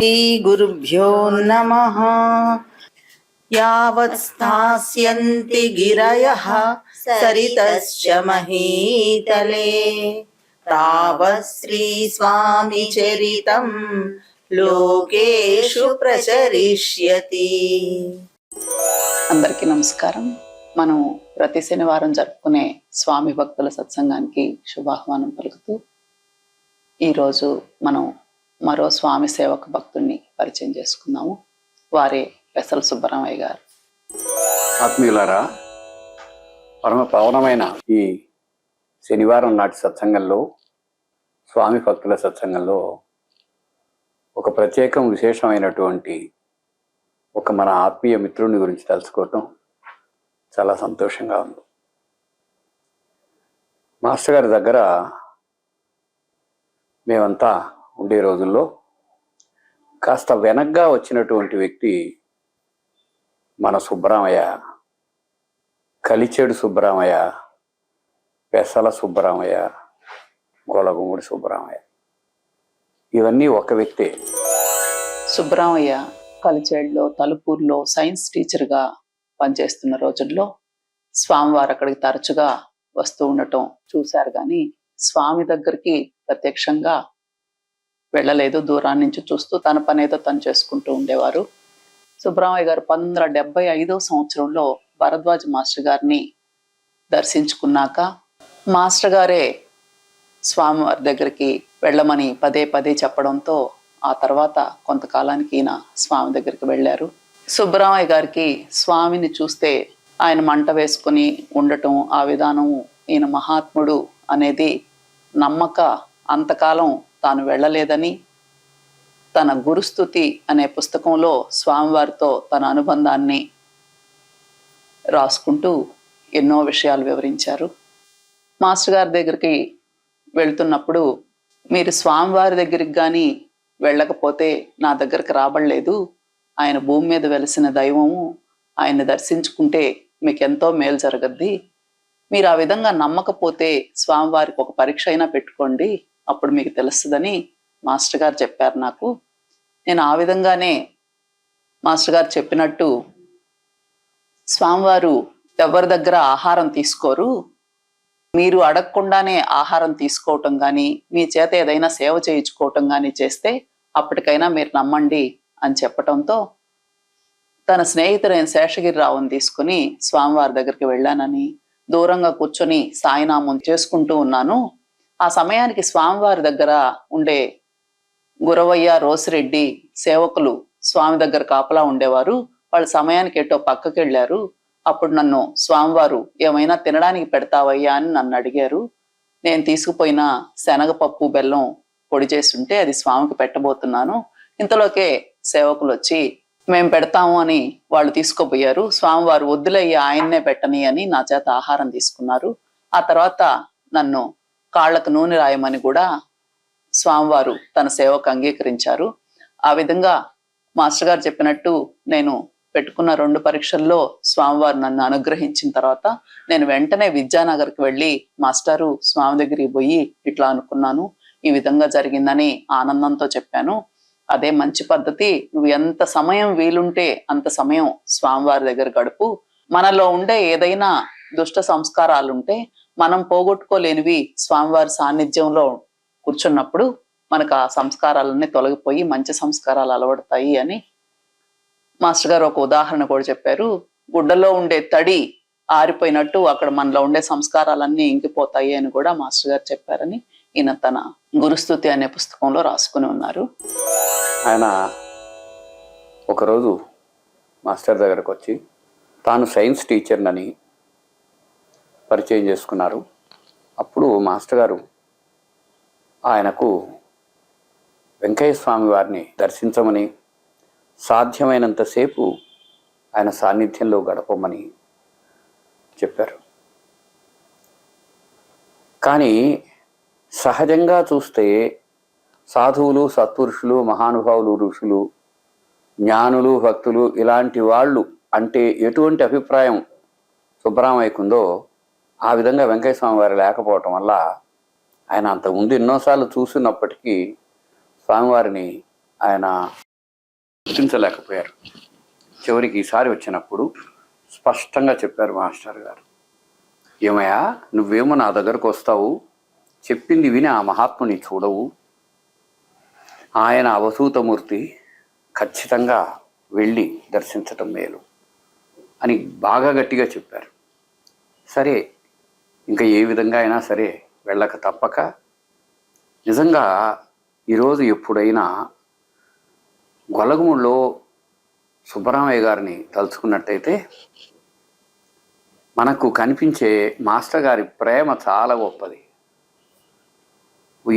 श्रीगुरुभ्यो नमः। यावत् स्थास्यन्ति गिरयः सरितश्च महीतले तावत् श्रीस्वामिचरितं లోకేషు ప్రచరిష్యతి. అందరికీ నమస్కారం. మనం ప్రతి శనివారం జరుపుకునే స్వామి భక్తుల సత్సంగానికి శుభాహ్వానం పలుకుతూ ఈరోజు మనం మరో స్వామి సేవక భక్తుడిని పరిచయం చేసుకుందాము. వారే పెసల సుబ్బరామయ్య గారు. ఆత్మీయులారా, పరమ పావనమైన ఈ శనివారం నాటి సత్సంగంలో, స్వామి భక్తుల సత్సంగంలో ఒక ప్రత్యేకం విశేషమైనటువంటి ఒక మన ఆత్మీయ మిత్రుని గురించి తెలుసుకోవటం చాలా సంతోషంగా ఉంది. మాస్టర్ గారి దగ్గర మేమంతా ఉండే రోజుల్లో కాస్త వెనగ్గా వచ్చినటువంటి వ్యక్తి మన సుబ్బరామయ్య, కలిచేడు సుబ్బరామయ్య, పెసల సుబ్బరామయ్య, గొలగుముడి సుబ్బరామయ్య. ఇవన్నీ ఒక వ్యక్తే. సుబ్బరామయ్య కలిచేడులో, తలుపూరులో సైన్స్ టీచర్గా పనిచేస్తున్న రోజుల్లో స్వామివారు అక్కడికి తరచుగా వస్తూ ఉండటం చూశారు, కానీ స్వామి దగ్గరికి ప్రత్యక్షంగా వెళ్ళలేదు. దూరాన్ని నుంచి చూస్తూ తన పని ఏదో తను చేసుకుంటూ ఉండేవారు. సుబ్బరామయ్య గారు 1975 సంవత్సరంలో భరద్వాజ మాస్టర్ గారిని దర్శించుకున్నాక మాస్టర్ గారే స్వామివారి దగ్గరికి వెళ్ళమని పదే పదే చెప్పడంతో ఆ తర్వాత కొంతకాలానికి ఈయన స్వామి దగ్గరికి వెళ్ళారు. సుబ్బరామయ్య గారికి స్వామిని చూస్తే ఆయన మంట వేసుకుని ఉండటం, ఆ విధానం, ఈయన మహాత్ముడు అనేది నమ్మక అంతకాలం తాను వెళ్ళలేదని తన గురుస్తుతి అనే పుస్తకంలో స్వామివారితో తన అనుబంధాన్ని రాసుకుంటూ ఎన్నో విషయాలు వివరించారు. మాస్టర్ గారి దగ్గరికి వెళ్తున్నప్పుడు, మీరు స్వామివారి దగ్గరికి కానీ వెళ్ళకపోతే నా దగ్గరికి రాబడలేదు, ఆయన భూమి మీద వెలిసిన దైవము, ఆయన్ని దర్శించుకుంటే మీకు ఎంతో మేలు జరగద్ది, మీరు ఆ విధంగా నమ్మకపోతే స్వామివారికి ఒక పరీక్ష అయినా పెట్టుకోండి, అప్పుడు మీకు తెలుస్తుందని మాస్టర్ గారు చెప్పారు నాకు. నేను ఆ విధంగానే మాస్టర్ గారు చెప్పినట్టు స్వామివారు ఎవరి దగ్గర ఆహారం తీసుకోరు, మీరు అడగకుండానే ఆహారం తీసుకోవటం కానీ మీ చేత ఏదైనా సేవ చేయించుకోవటం కానీ చేస్తే అప్పటికైనా మీరు నమ్మండి అని చెప్పటంతో తన స్నేహితుడైన శేషగిరిరావుని తీసుకుని స్వామివారి దగ్గరికి వెళ్ళానని, దూరంగా కూర్చొని సాయినామం చేసుకుంటూ ఉన్నాను. ఆ సమయానికి స్వామివారి దగ్గర ఉండే గురవయ్య, రోసిరెడ్డి సేవకులు స్వామి దగ్గర కాపలా ఉండేవారు. వాళ్ళ సమయానికి ఎటో పక్కకి వెళ్ళారు. అప్పుడు నన్ను స్వామివారు ఏమైనా తినడానికి పెడతావయ్యా అని నన్ను అడిగారు. నేను తీసుకుపోయిన శనగపప్పు బెల్లం పొడి చేస్తుంటే అది స్వామికి పెట్టబోతున్నాను. ఇంతలోకే సేవకులు వచ్చి మేము పెడతాము అని వాళ్ళు తీసుకుపోయారు. స్వామివారు వద్దులయ్యా, ఆయన్నే పెట్టని అని నా చేత ఆహారం తీసుకున్నారు. ఆ తర్వాత నన్ను కాళ్లకు నూనె రాయమని కూడా స్వామివారు తన సేవకు అంగీకరించారు. ఆ విధంగా మాస్టర్ గారు చెప్పినట్టు నేను పెట్టుకున్న 2 పరీక్షల్లో స్వామివారు నన్ను అనుగ్రహించిన తర్వాత నేను వెంటనే విద్యానగర్కి వెళ్ళి, మాస్టారు స్వామి దగ్గరికి పోయి ఇట్లా అనుకున్నాను, ఈ విధంగా జరిగిందని ఆనందంతో చెప్పాను. అదే మంచి పద్ధతి, నువ్వు ఎంత సమయం వీలుంటే అంత సమయం స్వామివారి దగ్గర గడుపు. మనలో ఉండే ఏదైనా దుష్ట సంస్కారాలుంటే మనం పోగొట్టుకోలేనివి స్వామివారి సాన్నిధ్యంలో కూర్చున్నప్పుడు మనకు ఆ సంస్కారాలన్నీ తొలగిపోయి మంచి సంస్కారాలు అలవడతాయి అని మాస్టర్ గారు ఒక ఉదాహరణ కూడా చెప్పారు. గుడ్డలో ఉండే తడి ఆరిపోయినట్టు అక్కడ మనలో ఉండే సంస్కారాలన్నీ ఇంకిపోతాయి అని కూడా మాస్టర్ గారు చెప్పారని ఈయన తన గురుస్తుతి అనే పుస్తకంలో రాసుకుని ఉన్నారు. ఆయన ఒకరోజు మాస్టర్ దగ్గరకు వచ్చి తాను సైన్స్ టీచర్నని పరిచయం చేసుకున్నారు. అప్పుడు మాస్టర్ గారు ఆయనకు వెంకయ్య స్వామి వారిని దర్శించమని, సాధ్యమైనంతసేపు ఆయన సాన్నిధ్యంలో గడపమని చెప్పారు. కానీ సహజంగా చూస్తే సాధువులు, సత్పురుషులు, మహానుభావులు, ఋషులు, జ్ఞానులు, భక్తులు ఇలాంటి వాళ్ళు అంటే ఎటువంటి అభిప్రాయం సుబ్బరామయ్యకు ఉందో ఆ విధంగా వెంకయ్య స్వామి వారు లేకపోవటం వల్ల ఆయన అంతకుముందు ఎన్నోసార్లు చూసినప్పటికీ స్వామివారిని ఆయన గుర్తించలేకపోయారు. చివరికి ఈసారి వచ్చినప్పుడు స్పష్టంగా చెప్పారు మాస్టర్ గారు, ఏమయ్యా నువ్వేమో నా దగ్గరకు వస్తావు, చెప్పింది విని ఆ మహాత్ముని చూడవు, ఆయన అవధూతమూర్తి, ఖచ్చితంగా వెళ్ళి దర్శించటం మేలు అని బాగా గట్టిగా చెప్పారు. సరే, ఇంకా ఏ విధంగా అయినా సరే వెళ్ళక తప్పక, నిజంగా ఈరోజు ఎప్పుడైనా గొలగముడిలో సుబ్బరామయ్య గారిని తలుచుకున్నట్టయితే మనకు కనిపించే మాస్టర్ గారి ప్రేమ చాలా గొప్పది.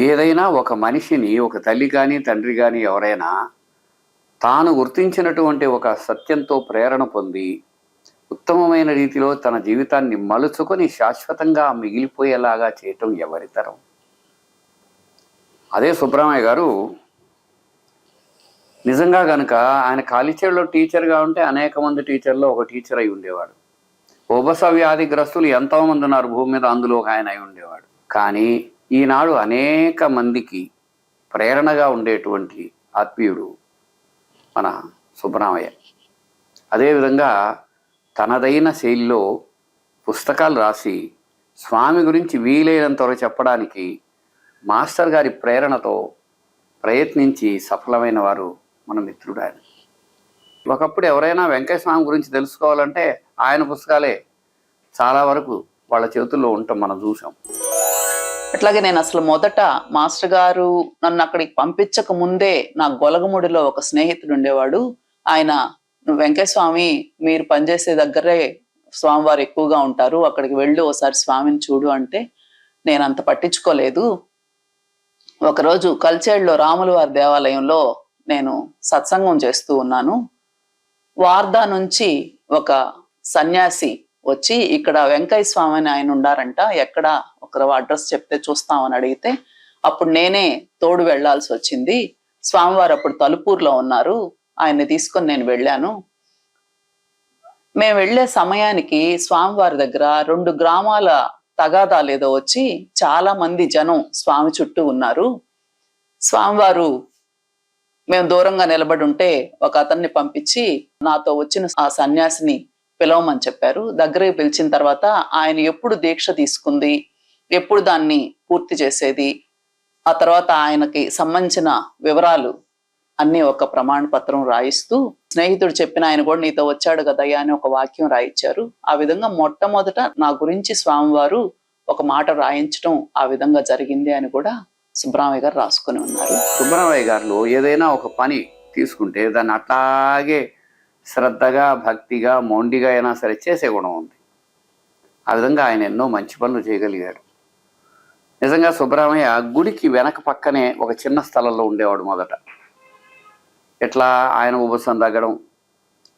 ఏదైనా ఒక మనిషిని, ఒక తల్లి కానీ తండ్రి కానీ ఎవరైనా తాను గుర్తించినటువంటి ఒక సత్యంతో ప్రేరణ పొంది ఉత్తమమైన రీతిలో తన జీవితాన్ని మలుచుకొని శాశ్వతంగా మిగిలిపోయేలాగా చేయటం ఎవరితరం? అదే సుబ్బరామయ్య గారు నిజంగా కనుక ఆయన కాలేజీలో టీచర్గా ఉంటే అనేక మంది టీచర్లో ఒక టీచర్ అయి ఉండేవాడు. ఉబస వ్యాధిగ్రస్తులు ఎంతోమంది ఉన్నారు భూమి మీద, అందులో ఒక ఆయన అయి ఉండేవాడు. కానీ ఈనాడు అనేక మందికి ప్రేరణగా ఉండేటువంటి ఆత్మీయుడు మన సుబ్బరామయ్య. అదేవిధంగా తనదైన శైలిలో పుస్తకాలు రాసి స్వామి గురించి వీలైనంతవరకు చెప్పడానికి మాస్టర్ గారి ప్రేరణతో ప్రయత్నించి సఫలమైన వారు మన మిత్రుడు ఆయన. ఒకప్పుడు ఎవరైనా వెంకయ్య స్వామి గురించి తెలుసుకోవాలంటే ఆయన పుస్తకాలే చాలా వరకు వాళ్ళ చేతుల్లో ఉండటం మనం చూసాం. అట్లాగే నేను అసలు మొదట మాస్టర్ గారు నన్ను అక్కడికి పంపించక ముందే నా గొలగముడిలో ఒక స్నేహితుడు ఉండేవాడు. ఆయన, వెంకయ్య స్వామి మీరు పనిచేసే దగ్గరే స్వామివారు ఎక్కువగా ఉంటారు, అక్కడికి వెళ్ళి ఓసారి స్వామిని చూడు అంటే నేను అంత పట్టించుకోలేదు. ఒకరోజు కల్చేడులో రాముల వారి దేవాలయంలో నేను సత్సంగం చేస్తూ ఉన్నాను. వార్దా నుంచి ఒక సన్యాసి వచ్చి ఇక్కడ వెంకయ్య స్వామి అని ఆయన ఉండారంట, ఎక్కడ ఒకరు అడ్రస్ చెప్తే చూస్తామని అడిగితే అప్పుడు నేనే తోడు వెళ్లాల్సి వచ్చింది. స్వామివారు అప్పుడు తలుపూరులో ఉన్నారు, ఆయన్ని తీసుకొని నేను వెళ్ళాను. మేము వెళ్లే సమయానికి స్వామివారి దగ్గర 2 గ్రామాల తగాదాలు ఏదో వచ్చి చాలా మంది జనం స్వామి చుట్టూ ఉన్నారు. స్వామివారు మేము దూరంగా నిలబడి ఉంటే ఒక అతన్ని పంపించి నాతో వచ్చిన ఆ సన్యాసిని పిలవమని చెప్పారు. దగ్గరికి పిలిచిన తర్వాత ఆయన ఎప్పుడు దీక్ష తీసుకుంది, ఎప్పుడు దాన్ని పూర్తి చేసేది, ఆ తర్వాత ఆయనకి సంబంధించిన వివరాలు అన్ని ఒక ప్రమాణ పత్రం రాయిస్తూ, స్నేహితుడు చెప్పిన ఆయన కూడా నీతో వచ్చాడు కదయ్యా అని ఒక వాక్యం రాయించారు. ఆ విధంగా మొట్టమొదట నా గురించి స్వామివారు ఒక మాట రాయించడం ఆ విధంగా జరిగింది అని కూడా సుబ్బరామయ్య గారు రాసుకుని ఉన్నారు. సుబ్బరామయ్య గారిలో ఏదైనా ఒక పని తీసుకుంటే దాన్ని అట్లాగే శ్రద్ధగా, భక్తిగా, మొండిగా అయినా సరే చేసే గుణం ఉంది. ఆ విధంగా ఆయన ఎన్నో మంచి పనులు చేయగలిగాడు. నిజంగా సుబ్బరామయ్య గుడికి వెనక పక్కనే ఒక చిన్న స్థలంలో ఉండేవాడు మొదట. ఎట్లా ఆయన ఉపసం తగ్గడం,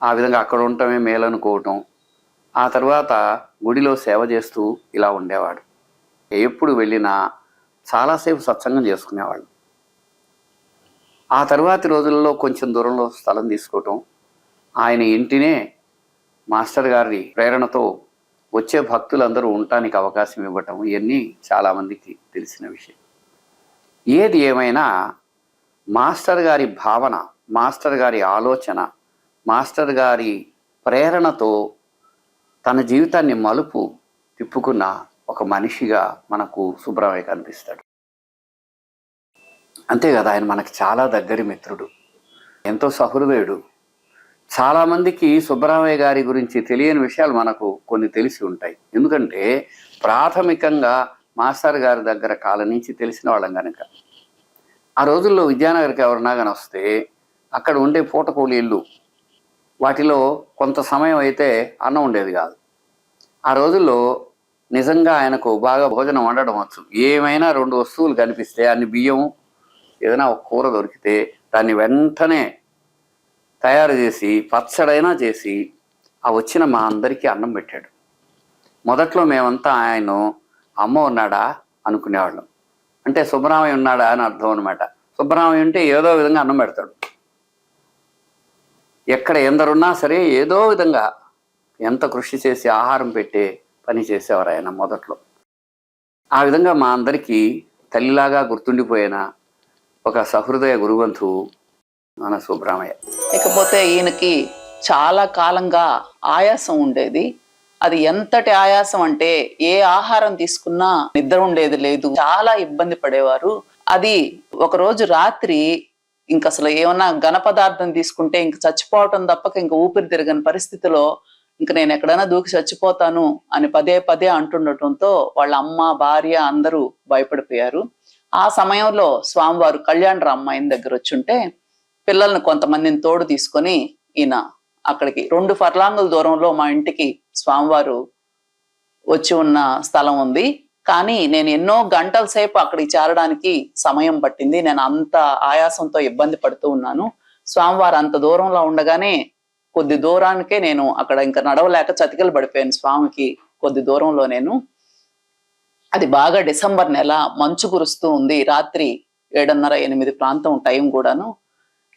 ఆ విధంగా అక్కడ ఉండటమే మేలనుకోవటం, ఆ తర్వాత గుడిలో సేవ చేస్తూ ఇలా ఉండేవాడు. ఎప్పుడు వెళ్ళినా చాలాసేపు సత్సంగం చేసుకునేవాళ్ళు. ఆ తర్వాతి రోజుల్లో కొంచెం దూరంలో స్థలం తీసుకోవటం, ఆయన ఇంటినే మాస్టర్ గారి ప్రేరణతో వచ్చే భక్తులందరూ ఉండటానికి అవకాశం ఇవ్వటం, ఇవన్నీ చాలామందికి తెలిసిన విషయం. ఏది ఏమైనా మాస్టర్ గారి భావన, మాస్టర్ గారి ఆలోచన, మాస్టర్ గారి ప్రేరణతో తన జీవితాన్ని మలుపు తిప్పుకున్న ఒక మనిషిగా మనకు సుబ్బరామయ్య కనిపిస్తాడు. అంతే కదా, ఆయన మనకి చాలా దగ్గరి మిత్రుడు, ఎంతో సహృదయుడు. చాలామందికి సుబ్బరామయ్య గారి గురించి తెలియని విషయాలు మనకు కొన్ని తెలిసి ఉంటాయి. ఎందుకంటే ప్రాథమికంగా మాస్టర్ గారి దగ్గర కాలం నుంచి తెలిసిన వాళ్ళం కనుక. ఆ రోజుల్లో విద్యానగర్కి ఎవరన్నా కానీ వస్తే అక్కడ ఉండే పూటకూలి ఇల్లు, వాటిలో కొంత సమయం అయితే అన్నం ఉండేది కాదు. ఆ రోజుల్లో నిజంగా ఆయనకు బాగా భోజనం వండడం వచ్చు. ఏమైనా 2 వస్తువులు కనిపిస్తే, అన్ని బియ్యం, ఏదైనా ఒక కూర దొరికితే దాన్ని వెంటనే తయారు చేసి పచ్చడైనా చేసి ఆ వచ్చిన మా అందరికీ అన్నం పెట్టాడు. మొదట్లో మేమంతా ఆయన అమ్మ ఉన్నాడా అనుకునేవాళ్ళం. అంటే సుబ్బరామయ్య ఉన్నాడా అని అర్థం అనమాట. సుబ్బరామయ్య ఉంటే ఏదో విధంగా అన్నం పెడతాడు. ఎక్కడ ఎందరున్నా సరే ఏదో విధంగా ఎంత కృషి చేసి ఆహారం పెట్టే పని చేసేవారు ఆయన మొదట్లో. ఆ విధంగా మా అందరికీ తల్లిలాగా గుర్తుండిపోయిన ఒక సహృదయ గురువంతు మన సుబ్రహ్మయ్య. ఇకపోతే ఈయనకి చాలా కాలంగా ఆయాసం ఉండేది. అది ఎంతటి ఆయాసం అంటే ఏ ఆహారం తీసుకున్నా నిద్ర ఉండేది లేదు, చాలా ఇబ్బంది పడేవారు. అది ఒక రోజు రాత్రి ఇంక అసలు ఏమన్నా ఘన పదార్థం తీసుకుంటే ఇంక చచ్చిపోవటం తప్పక ఇంక ఊపిరి తిరగని పరిస్థితిలో ఇంక నేను ఎక్కడైనా దూకి చచ్చిపోతాను అని పదే పదే అంటుండటంతో వాళ్ళ అమ్మ, భార్య అందరూ భయపడిపోయారు. ఆ సమయంలో స్వామివారు కళ్యాణరామ్ ఆయన దగ్గర వచ్చుంటే పిల్లల్ని కొంతమందిని తోడు తీసుకొని ఈయన అక్కడికి 2 ఫర్లాంగుల దూరంలో మా ఇంటికి స్వామివారు వచ్చి ఉన్న స్థలం ఉంది. కానీ నేను ఎన్నో గంటల సేపు అక్కడికి చేరడానికి సమయం పట్టింది. నేను అంత ఆయాసంతో ఇబ్బంది పడుతూ ఉన్నాను. స్వామివారు అంత దూరంలో ఉండగానే కొద్ది దూరానికే నేను అక్కడ ఇంకా నడవలేక చతికిలు పడిపోయాను స్వామికి కొద్ది దూరంలో నేను. అది బాగా డిసెంబర్ నెల, మంచు కురుస్తూ ఉంది. రాత్రి 7:30, 8 ప్రాంతం టైం కూడాను.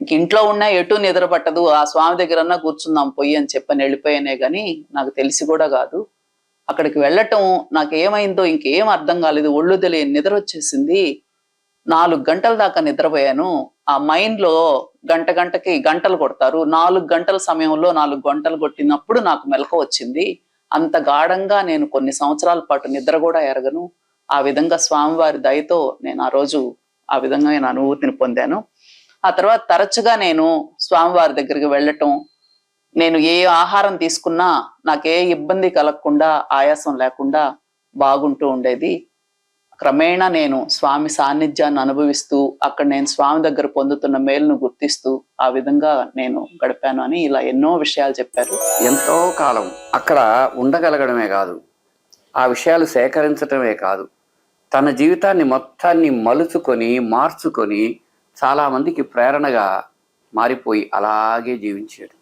ఇంక ఇంట్లో ఉన్నా ఎటు నిద్ర పట్టదు. ఆ స్వామి దగ్గరన్నా కూర్చుందాం పొయ్యి అని చెప్పని వెళ్ళిపోయానే గాని నాకు తెలిసి కూడా కాదు. అక్కడికి వెళ్ళటం నాకేమైందో ఇంకేం అర్థం కాలేదు. ఒళ్ళు తెలియని నిద్ర వచ్చేసింది. 4 గంటల దాకా నిద్రపోయాను. ఆ మైండ్ లో గంటకి గంటలు కొడతారు. 4 గంటల సమయంలో 4 గంటలు కొట్టినప్పుడు నాకు మెలకువ వచ్చింది. అంత గాఢంగా నేను కొన్ని సంవత్సరాల పాటు నిద్ర కూడా ఎరగను. ఆ విధంగా స్వామివారి దయతో నేను ఆ రోజు ఆ విధంగా నేను అనుభూతిని పొందాను. ఆ తర్వాత తరచుగా నేను స్వామివారి దగ్గరికి వెళ్ళటం, నేను ఏ ఆహారం తీసుకున్నా నాకే ఇబ్బంది కలగకుండా, ఆయాసం లేకుండా బాగుంటూ ఉండేది. క్రమేణా నేను స్వామి సాన్నిధ్యాన్ని అనుభవిస్తూ అక్కడ నేను స్వామి దగ్గర పొందుతున్న మేలును గుర్తిస్తూ ఆ విధంగా నేను గడిపాను అని ఇలా ఎన్నో విషయాలు చెప్పారు. ఎంతో కాలం అక్కడ ఉండగలగడమే కాదు, ఆ విషయాలు సేకరించటమే కాదు, తన జీవితాన్ని మొత్తాన్ని మలుచుకొని మార్చుకొని చాలామందికి ప్రేరణగా మారిపోయి అలాగే జీవించాడు.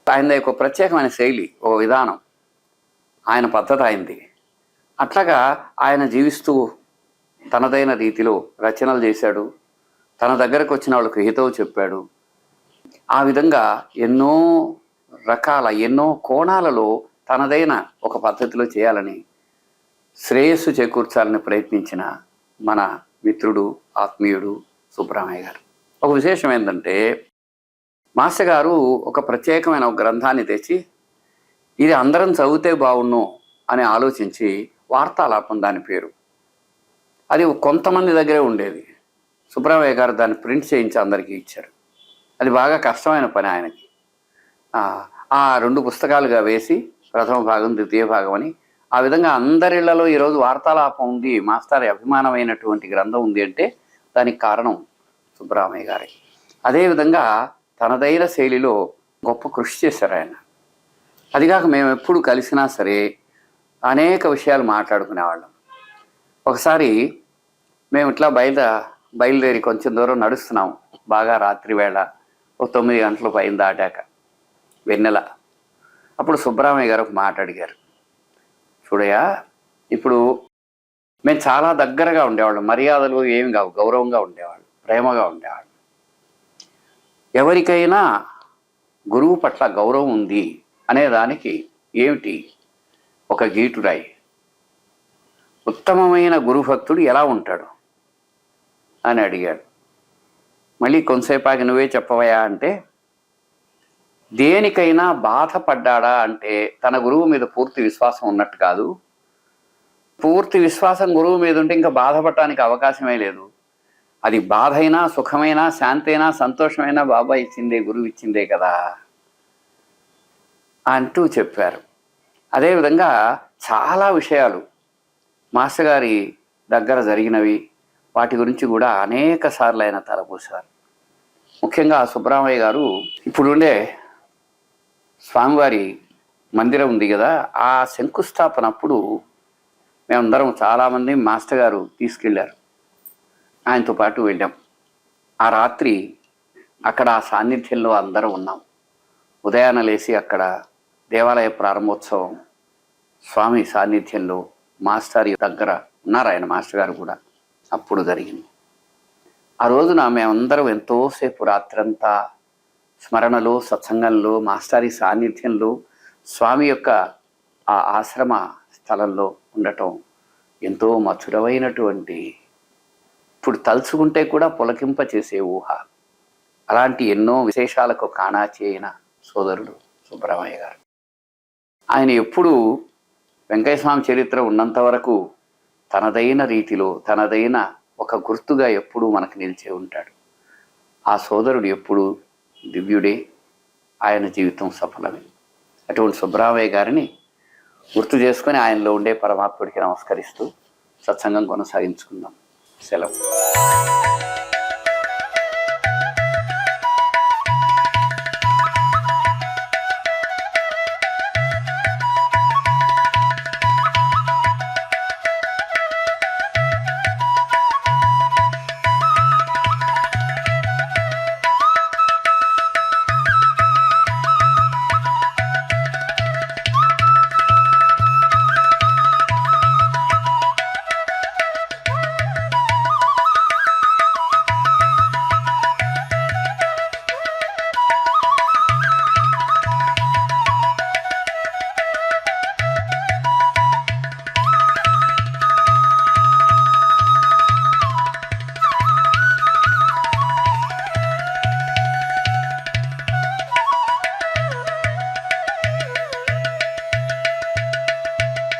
ఆయన ఒక ప్రత్యేకమైన శైలి, ఒక విధానం, ఆయన పద్ధతి అయింది. అట్లాగా ఆయన జీవిస్తూ తనదైన రీతిలో రచనలు చేశాడు. తన దగ్గరకు వచ్చిన వాళ్ళకు హితవు చెప్పాడు. ఆ విధంగా ఎన్నో రకాల ఎన్నో కోణాలలో తనదైన ఒక పద్ధతిలో చేయాలని, శ్రేయస్సు చేకూర్చాలని ప్రయత్నించిన మన మిత్రుడు, ఆత్మీయుడు సుబ్రహ్మయ్య గారు. ఒక విశేషం ఏంటంటే, మాస్టర్ గారు ఒక ప్రత్యేకమైన ఒక గ్రంథాన్ని తెచ్చి ఇది అందరం చదివితే బాగుండు అని ఆలోచించి, వార్తాలాపం దాని పేరు, అది కొంతమంది దగ్గరే ఉండేది. సుబ్రహ్మయ్య గారు దాన్ని ప్రింట్ చేయించి అందరికీ ఇచ్చారు. అది బాగా కష్టమైన పని ఆయనకి. ఆ 2 పుస్తకాలుగా వేసి ప్రథమ భాగం, ద్వితీయ భాగం అని ఆ విధంగా అందరిళ్లలో ఈరోజు వార్తాలాపం ఉంది, మాస్టర్ అభిమానమైనటువంటి గ్రంథం ఉంది అంటే దానికి కారణం సుబ్రహ్మయ్య గారే. అదేవిధంగా తనదైన శైలిలో గొప్ప కృషి చేశారు ఆయన. అదిగాక మేము ఎప్పుడు కలిసినా సరే అనేక విషయాలు మాట్లాడుకునేవాళ్ళం. ఒకసారి మేము ఇట్లా బయలుదేరి కొంచెం దూరం నడుస్తున్నాం, బాగా రాత్రి వేళ, ఒక 9 గంటల పైన దాటాక వెన్నెల. అప్పుడు సుబ్రహ్మయ్య గారు ఒక మాట అడిగారు, చూడయ్యా, ఇప్పుడు మేము చాలా దగ్గరగా ఉండేవాళ్ళం, మర్యాదలు ఏమి కావు, గౌరవంగా ఉండేవాళ్ళం, ప్రేమగా ఉండేవాళ్ళం. ఎవరికైనా గురువు పట్ల గౌరవం ఉంది అనేదానికి ఏమిటి ఒక గీటురాయి? ఉత్తమమైన గురుభక్తుడు ఎలా ఉంటాడు అని అడిగాడు. మళ్ళీ కొంతసేపాకి నువ్వే చెప్పవయా అంటే, దేనికైనా బాధపడ్డాడా అంటే తన గురువు మీద పూర్తి విశ్వాసం ఉన్నట్టు కాదు. పూర్తి విశ్వాసం గురువు మీద ఉంటే ఇంకా బాధపడటానికి అవకాశమే లేదు. అది బాధ అయినా, సుఖమైనా, శాంతి అయినా, సంతోషమైనా బాబా ఇచ్చిందే, గురువు ఇచ్చిందే కదా అంటూ చెప్పారు. అదేవిధంగా చాలా విషయాలు మాస్టర్ గారి దగ్గర జరిగినవి, వాటి గురించి కూడా అనేక సార్లు ఆయన తలపోసారు. ముఖ్యంగా సుబ్రహ్మయ్య గారు ఇప్పుడుండే స్వామివారి మందిరం ఉంది కదా, ఆ శంకుస్థాపన అప్పుడు మేమందరం చాలామంది మాస్టర్ గారు తీసుకెళ్ళారు, ఆయనతో పాటు వెళ్ళాం. ఆ రాత్రి అక్కడ ఆ సాన్నిధ్యంలో అందరం ఉన్నాం. ఉదయాన్నే లేచి అక్కడ దేవాలయ ప్రారంభోత్సవం స్వామి సాన్నిధ్యంలో మాస్టర్ దగ్గర ఉన్నారు, ఆయన మాస్టర్ గారు కూడా అప్పుడు జరిగింది. ఆ రోజున మేమందరం ఎంతోసేపు రాత్రంతా స్మరణలో, సత్సంగంలో, మాస్టారి సాన్నిధ్యంలో, స్వామి యొక్క ఆ ఆశ్రమ స్థలంలో ఉండటం ఎంతో మధురమైనటువంటి, ఇప్పుడు తలుచుకుంటే కూడా పులకింప చేసే ఊహ. అలాంటి ఎన్నో విశేషాలకు కాణాచి అయిన సోదరుడు సుబ్రహ్మణ్య గారు. ఆయన ఎప్పుడూ వెంకయ్య స్వామి చరిత్ర ఉన్నంత వరకు తనదైన రీతిలో తనదైన ఒక గుర్తుగా ఎప్పుడూ మనకు నిలిచే ఉంటాడు. ఆ సోదరుడు ఎప్పుడూ దివ్యుడే, ఆయన జీవితం సఫలమే. అటువంటి సుబ్రహ్మణ్య గారిని గుర్తు చేసుకొని ఆయనలో ఉండే పరమాత్ముడికి నమస్కరిస్తూ సత్సంగం కొనసాగించుకుందాం. సెలవు.